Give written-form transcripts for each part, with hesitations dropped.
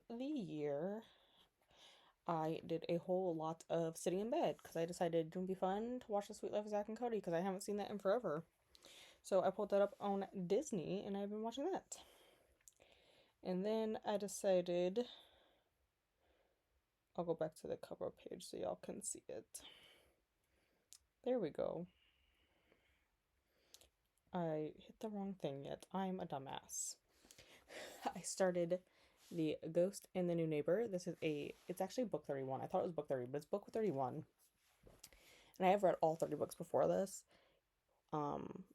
the year, I did a whole lot of sitting in bed because I decided it would be fun to watch The Sweet Life of Zack and Cody because I haven't seen that in forever. So I pulled that up on Disney and I've been watching that. And then I decided I'll go back to the cover page so y'all can see it. There we go. I hit the wrong thing yet. I'm a dumbass. I started The Ghost and the New Neighbor. It's actually book 31. I thought it was book 30, but it's book 31. And I have read all 30 books before this.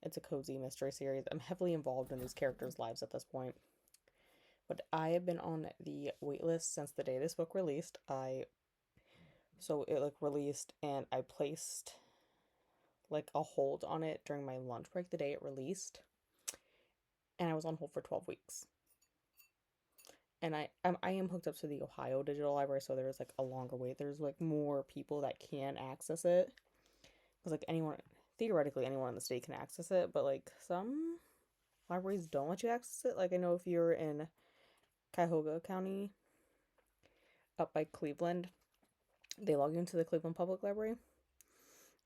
It's a cozy mystery series. I'm heavily involved in these characters' lives at this point. But I have been on the waitlist since the day this book released. So it released and I placed a hold on it during my lunch break the day it released. And I was on hold for 12 weeks. And I am hooked up to the Ohio Digital Library, so there's a longer wait. There's more people that can access it. Because theoretically anyone in the state can access it, but some libraries don't let you access it. I know if you're in Cuyahoga County, up by Cleveland, they log you into the Cleveland Public Library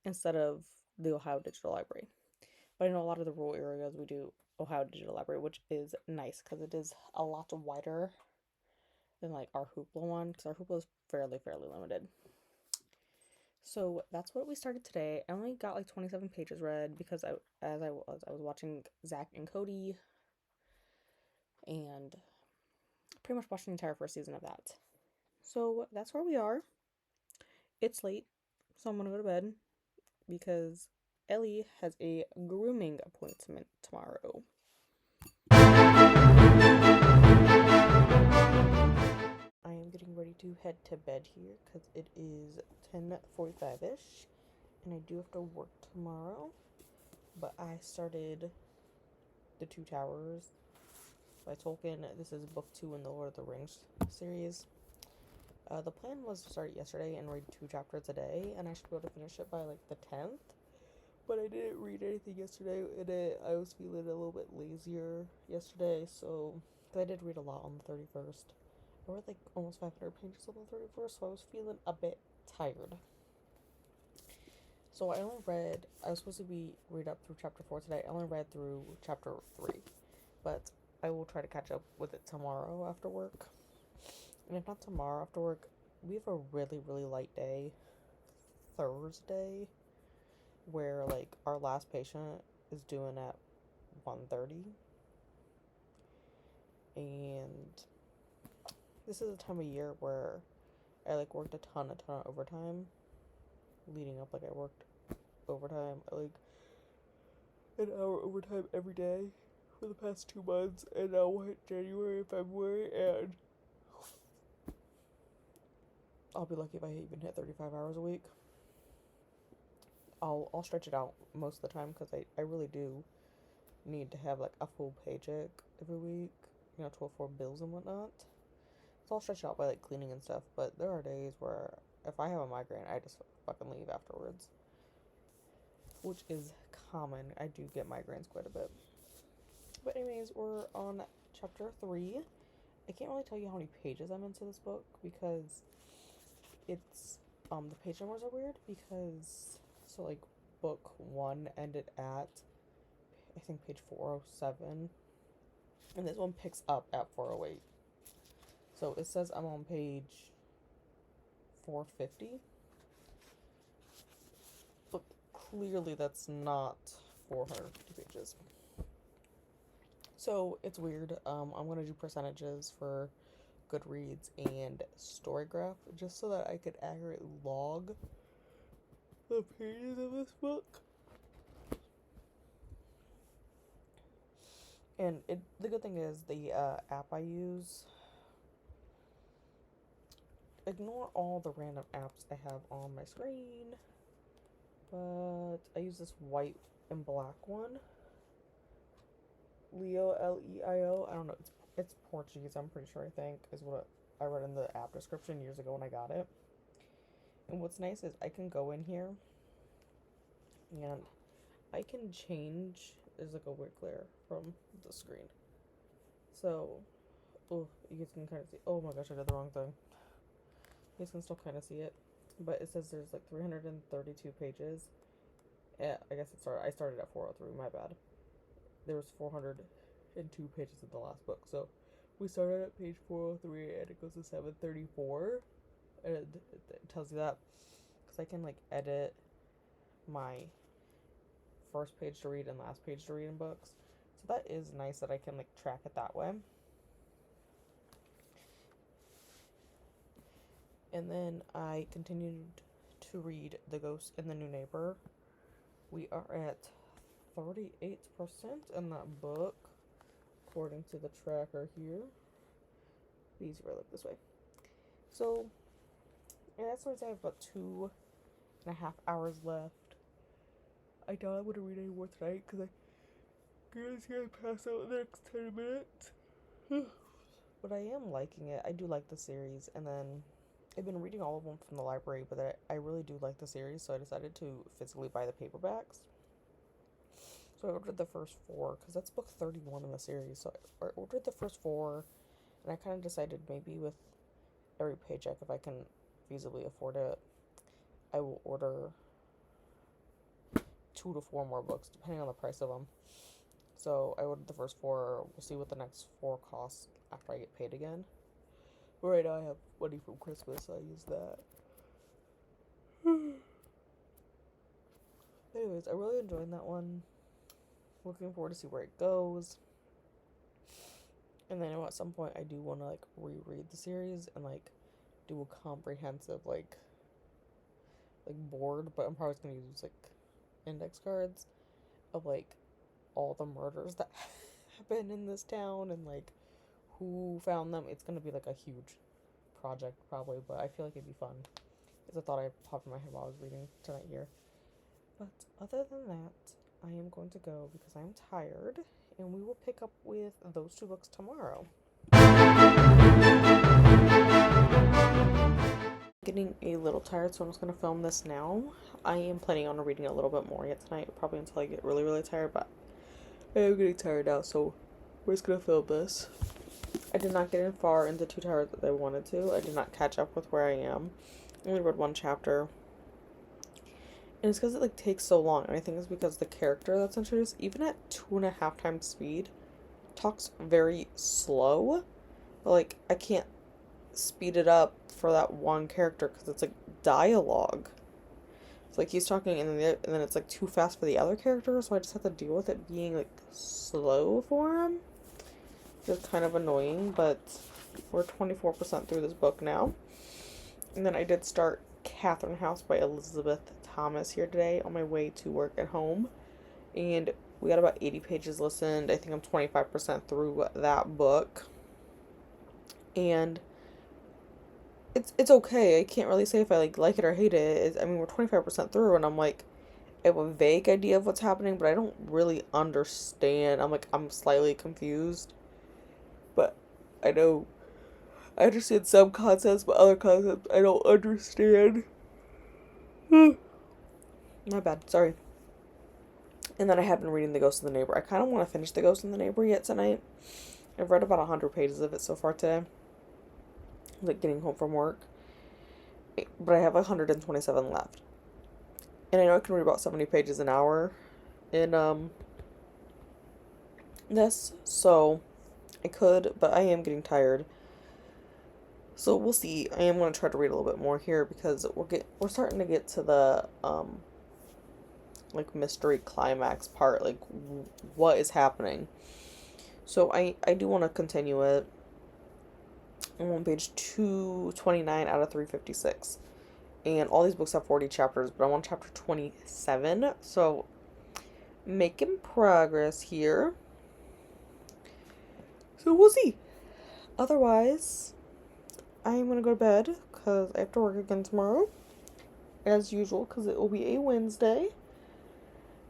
instead of the Ohio Digital Library. But I know a lot of the rural areas we do Ohio Digital Library, which is nice because it is a lot wider than our Hoopla one, because our Hoopla is fairly limited. So that's what we started today. I only got 27 pages read because I was watching Zack and Cody and pretty much watched the entire first season of that. So that's where we are. It's late, so I'm gonna go to bed because Ellie has a grooming appointment tomorrow. I am getting ready to head to bed here because it is 10:45ish and I do have to work tomorrow. But I started The Two Towers by Tolkien. This is book 2 in the Lord of the Rings series. The plan was to start yesterday and read 2 chapters a day, and I should be able to finish it by the 10th. But I didn't read anything yesterday, and I was feeling a little bit lazier yesterday, so because I did read a lot on the 31st. I read almost 500 pages on the 31st, so I was feeling a bit tired. So I was supposed to read up through chapter 4 today. I only read through chapter 3, but I will try to catch up with it tomorrow after work. And if not tomorrow after work, we have a really light day Thursday where our last patient is due in at 1:30, and this is a time of year where I worked a ton of overtime leading up. I worked overtime, an hour overtime every day for the past 2 months, and now we're in January and February, and I'll be lucky if I even hit 35 hours a week. I'll stretch it out most of the time because I really do need to have a full paycheck every week, to afford bills and whatnot. So I'll stretch it out by cleaning and stuff, but there are days where if I have a migraine, I just fucking leave afterwards, which is common. I do get migraines quite a bit. But anyways, we're on chapter 3. I can't really tell you how many pages I'm into this book because it's the page numbers are weird because book 1 ended at I think page 407, and this one picks up at 408. So it says I'm on page 450, but clearly that's not 450 pages. So it's weird. I'm gonna do percentages for Goodreads and Storygraph just so that I could accurately log the pages of this book. And the good thing is the app I use. Ignore all the random apps I have on my screen, but I use this white and black one. Leo, Leio. I don't know. It's Portuguese. I'm pretty sure. I think is what I read in the app description years ago when I got it. And what's nice is I can go in here and I can change. There's a weird glare from the screen. So Oh, you guys can kind of see. Oh my gosh, I did the wrong thing. You guys can still kind of see it, but it says there's like 332 pages. Yeah, I guess I started at 403. My bad. There was 402 pages in the last book, so we started at page 403 and it goes to 734, and it tells you that because I can like edit my first page to read and last page to read in books, so that is nice that I can like track it that way. And then I continued to read The Ghost in the New Neighbor. We are at 38% in that book, according to the tracker here. Be easier if I look this way. So, yeah, that's what I have about 2.5 hours left. I doubt I'm going to read any more tonight because I'm going to pass out in the next 10 minutes. But I am liking it. I do like the series, and then I've been reading all of them from the library, but I really do like the series, so I decided to physically buy the paperbacks. So I ordered the first 4, because that's book 31 in the series, so I ordered the first 4, and I kind of decided maybe with every paycheck, if I can feasibly afford it, I will order 2 to 4 more books, depending on the price of them. So I ordered the first 4, we'll see what the next 4 cost after I get paid again. Right now I have money from Christmas, so I use that. Anyways, I'm really enjoying that one. Looking forward to see where it goes. And then at some point I do want to like reread the series and like do a comprehensive like board, but I'm probably gonna use like index cards of like all the murders that happen in this town and like who found them. It's gonna be like a huge project probably, but I feel like it'd be fun. It's a thought I popped in my head while I was reading tonight here. But other than that, I am going to go because I'm tired, and we will pick up with those 2 books tomorrow. Getting a little tired, so I'm just going to film this now. I am planning on reading a little bit more yet tonight, probably until I get really, really tired, but I am getting tired now, so we're just going to film this. I did not get in far into 2 Towers that I wanted to. I did not catch up with where I am. I only read 1 chapter. And it's because it like takes so long, and I think it's because the character that's introduced, even at 2.5 times speed, talks very slow. But like I can't speed it up for that one character because it's like dialogue. It's like he's talking and then it's like too fast for the other character, so I just have to deal with it being like slow for him. It's kind of annoying, but we're 24% through this book now. And then I did start Catherine House by Elisabeth Thomas here today on my way to work at home, and we got about 80 pages listened. I think I'm 25% through that book, and it's okay. I can't really say if I like it or hate it. I mean, we're 25% through, and I'm like, I have a vague idea of what's happening, but I don't really understand. I'm slightly confused, but I know I understand some concepts, but other concepts I don't understand. My bad, sorry. And then I have been reading The Ghost in the Neighbor. I kind of want to finish The Ghost in the Neighbor yet tonight. I've read about 100 pages of it so far today. Like getting home from work. But I have 127 left. And I know I can read about 70 pages an hour in this. So I could, but I am getting tired. So we'll see. I am going to try to read a little bit more here because we're starting to get to the like mystery climax part, like what is happening. So I do want to continue it. I'm on page 229 out of 356. And all these books have 40 chapters, but I'm on chapter 27. So making progress here. So we'll see. Otherwise, I am going to go to bed because I have to work again tomorrow. As usual, because it will be a Wednesday.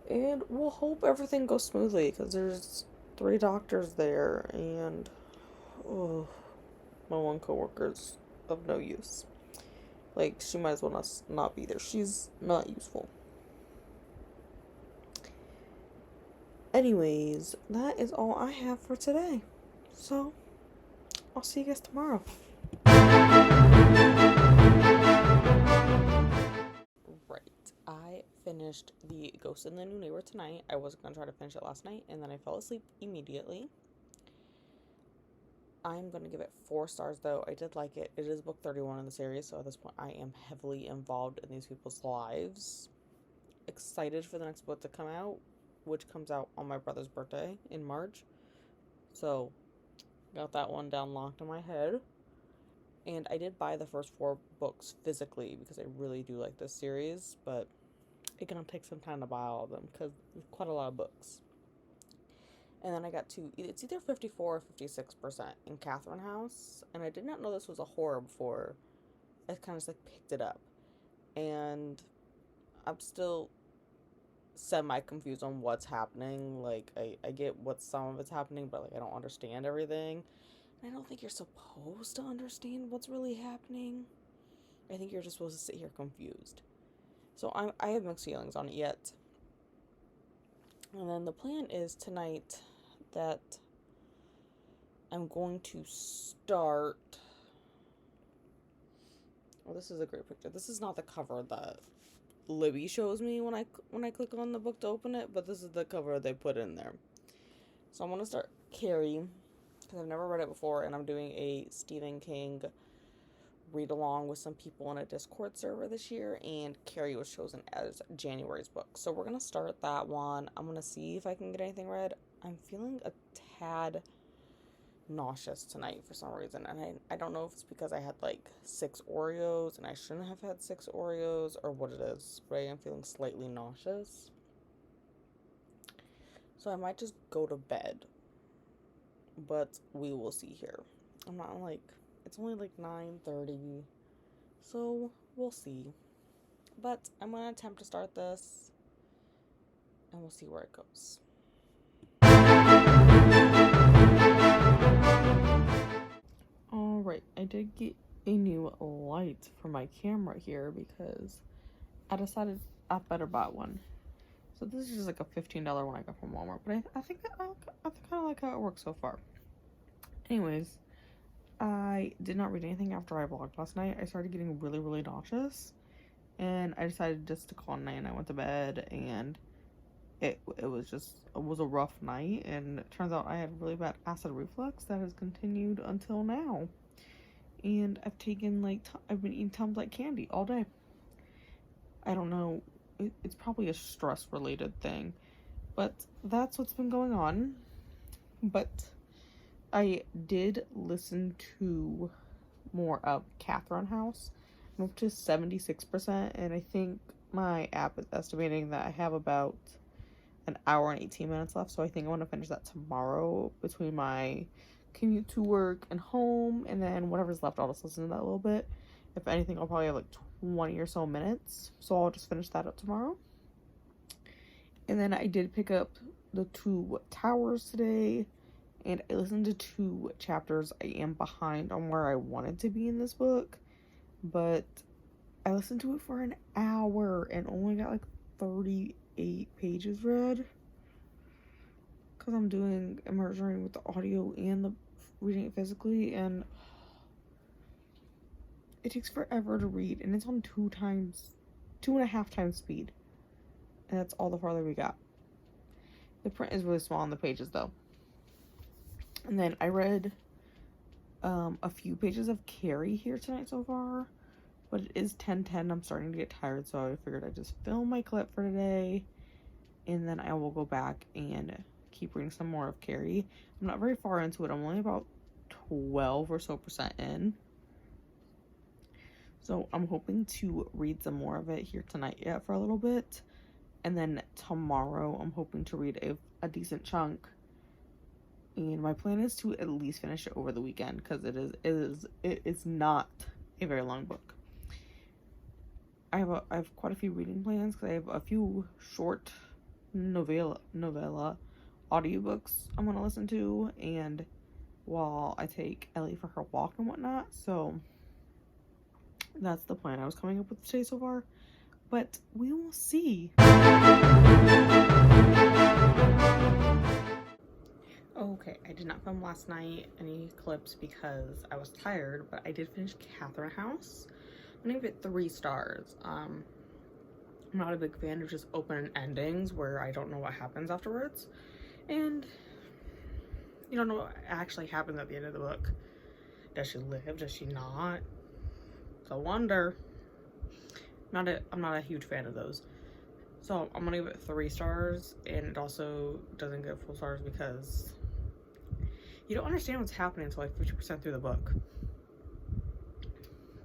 And we'll hope everything goes smoothly because there's 3 doctors there and my one coworker's of no use. Like, she might as well not be there. She's not useful. Anyways, that is all I have for today. So, I'll see you guys tomorrow. Right. I finished The Ghost in the New Neighbor tonight. I was going to try to finish it last night, and then I fell asleep immediately. I'm going to give it 4 stars, though. I did like it. It is book 31 in the series, so at this point I am heavily involved in these people's lives. Excited for the next book to come out, which comes out on my brother's birthday in March. So, got that one down locked in my head. And I did buy the first 4 books physically because I really do like this series, but it's going to take some time to buy all of them because there's quite a lot of books. And then I got to, it's either 54 or 56% in Catherine House, and I did not know this was a horror before I kind of just like picked it up. And I'm still semi-confused on what's happening. Like, I get what some of it's happening, but like I don't understand everything. And I don't think you're supposed to understand what's really happening. I think you're just supposed to sit here confused. So I have mixed feelings on it yet. And then the plan is tonight that I'm going to start... Oh, this is a great picture. This is not the cover that Libby shows me when I click on the book to open it, but this is the cover they put in there. So I'm going to start Carrie, because I've never read it before, and I'm doing a Stephen King read along with some people in a Discord server this year, and Carrie was chosen as January's book. So we're going to start that one. I'm going to see if I can get anything read. I'm feeling a tad nauseous tonight for some reason, and I don't know if it's because I had like 6 Oreos and I shouldn't have had 6 Oreos or what it is, but I am feeling slightly nauseous. So I might just go to bed, but we will see here. I'm not like, it's only like 9:30, so we'll see. But I'm going to attempt to start this, and we'll see where it goes. Alright, I did get a new light for my camera here because I decided I better buy one. So this is just like a $15 one I got from Walmart, but I think I kind of like how it works so far. Anyways, I did not read anything after I vlogged last night. I started getting really, really nauseous, and I decided just to call it night, and I went to bed, and it was a rough night, and it turns out I had really bad acid reflux that has continued until now. And I've taken I've been eating Tums like candy all day. I don't know, it's probably a stress related thing, but that's what's been going on. But I did listen to more of Catherine House. I'm up to 76%, and I think my app is estimating that I have about an hour and 18 minutes left, so I think I want to finish that tomorrow between my commute to work and home, and then whatever's left I'll just listen to that a little bit. If anything, I'll probably have like 20 or so minutes, so I'll just finish that up tomorrow. And then I did pick up the 2 Towers today, and I listened to 2 chapters. I am behind on where I wanted to be in this book, but I listened to it for an hour and only got like 38 pages read, because I'm doing immersion reading with the audio and the reading it physically, and it takes forever to read, and it's on 2.5 times speed, and that's all the farther we got. The print is really small on the pages though. And then I read a few pages of Carrie here tonight so far, but it is 10:10. I'm starting to get tired, so I figured I'd just film my clip for today, and then I will go back and keep reading some more of Carrie. I'm not very far into it. I'm only about 12 or so percent in, so I'm hoping to read some more of it here tonight yet for a little bit, and then tomorrow I'm hoping to read a decent chunk. And my plan is to at least finish it over the weekend, because it is not a very long book. I have quite a few reading plans, because I have a few short novella audiobooks I'm going to listen to, and while I take Ellie for her walk and whatnot. So that's the plan I was coming up with today so far, but we will see. Okay, I did not film last night any clips because I was tired, but I did finish Catherine House. I'm gonna give it 3 stars. I'm not a big fan of just open endings where I don't know what happens afterwards, and you don't know what actually happens at the end of the book. Does she live? Does she not? It's a wonder. I'm not a huge fan of those. So I'm gonna give it 3 stars, and it also doesn't get full stars because you don't understand what's happening until like 50% through the book.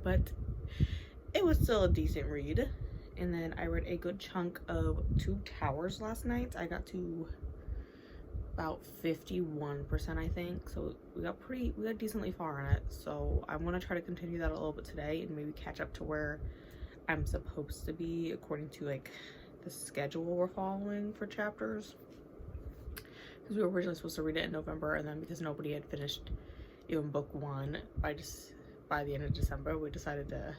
But it was still a decent read. And then I read a good chunk of Two Towers last night. I got to about 51%, I think. So we got decently far in it. So I'm gonna try to continue that a little bit today and maybe catch up to where I'm supposed to be according to like the schedule we're following for chapters. Because we were originally supposed to read it in November, and then because nobody had finished even book 1 by the end of December, we decided to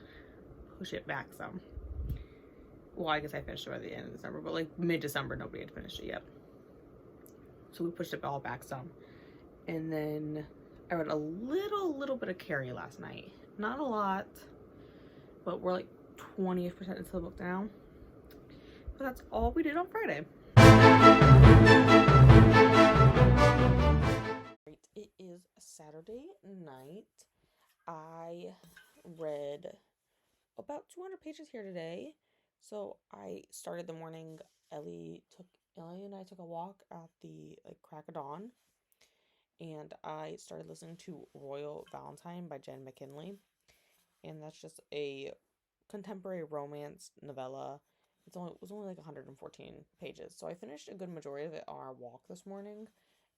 push it back some. Well, I guess I finished it by the end of December, but like mid-December, nobody had finished it yet. So we pushed it all back some. And then I read a little bit of Carrie last night. Not a lot, but we're like 20% into the book now. But that's all we did on Friday. It is Saturday night. I read about 200 pages here today. So I started the morning. Ellie and I took a walk at the crack of dawn, and I started listening to Royal Valentine by Jenn McKinlay, and that's just a contemporary romance novella. It was only like 114 pages, so I finished a good majority of it on our walk this morning,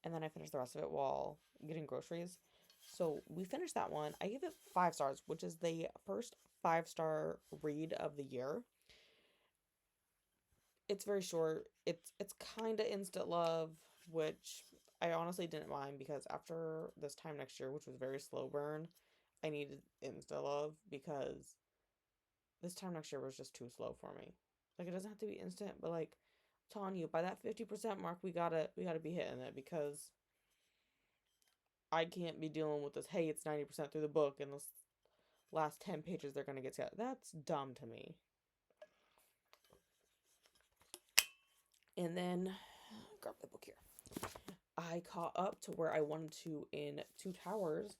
and then I finished the rest of it while getting groceries. So we finished that one. I gave it 5 stars, which is the first 5-star read of the year. It's very short. It's kind of instant love, which I honestly didn't mind because after this time next year, which was very slow burn, I needed instant love because this time next year was just too slow for me. Like, it doesn't have to be instant, but like I'm telling you, by that 50% mark, we gotta be hitting it because I can't be dealing with this. Hey, it's 90% through the book, and this last 10 pages they're gonna get to. That's dumb to me. And then, grab the book here. I caught up to where I wanted to in Two Towers.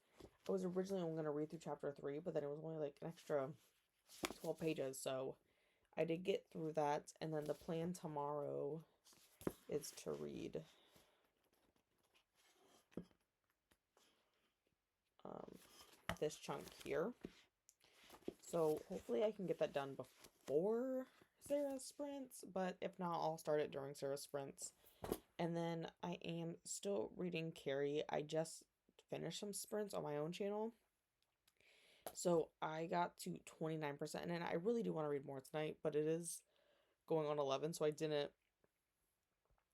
I was originally only going to read through chapter 3, but then it was only like an extra 12 pages, so I did get through that. And then the plan tomorrow is to read this chunk here. So hopefully I can get that done before Sarah's sprints, but if not, I'll start it during Sarah's sprints. And then I am still reading Carrie. I just finished some sprints on my own channel, so I got to 29%, and I really do want to read more tonight, but it is going on 11, so I didn't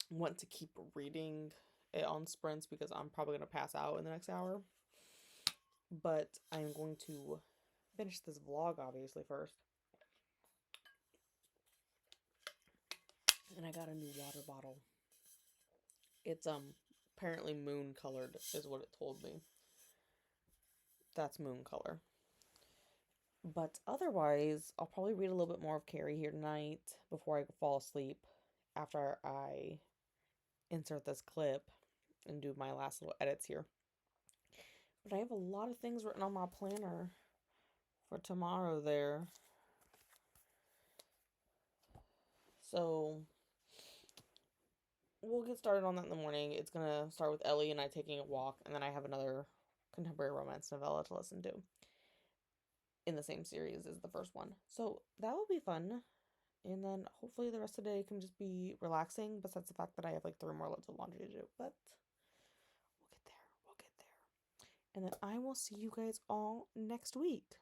want to keep reading it on sprints because I'm probably going to pass out in the next hour. But I'm going to finish this vlog obviously first. And I got a new water bottle. It's apparently moon colored is what it told me. That's moon color. But otherwise, I'll probably read a little bit more of Carrie here tonight before I fall asleep after I insert this clip and do my last little edits here. But I have a lot of things written on my planner for tomorrow there. So we'll get started on that in the morning. It's going to start with Ellie and I taking a walk, and then I have another contemporary romance novella to listen to in the same series as the first one. So that will be fun. And then hopefully the rest of the day can just be relaxing, besides the fact that I have like 3 more loads of laundry to do. But we'll get there. And then I will see you guys all next week.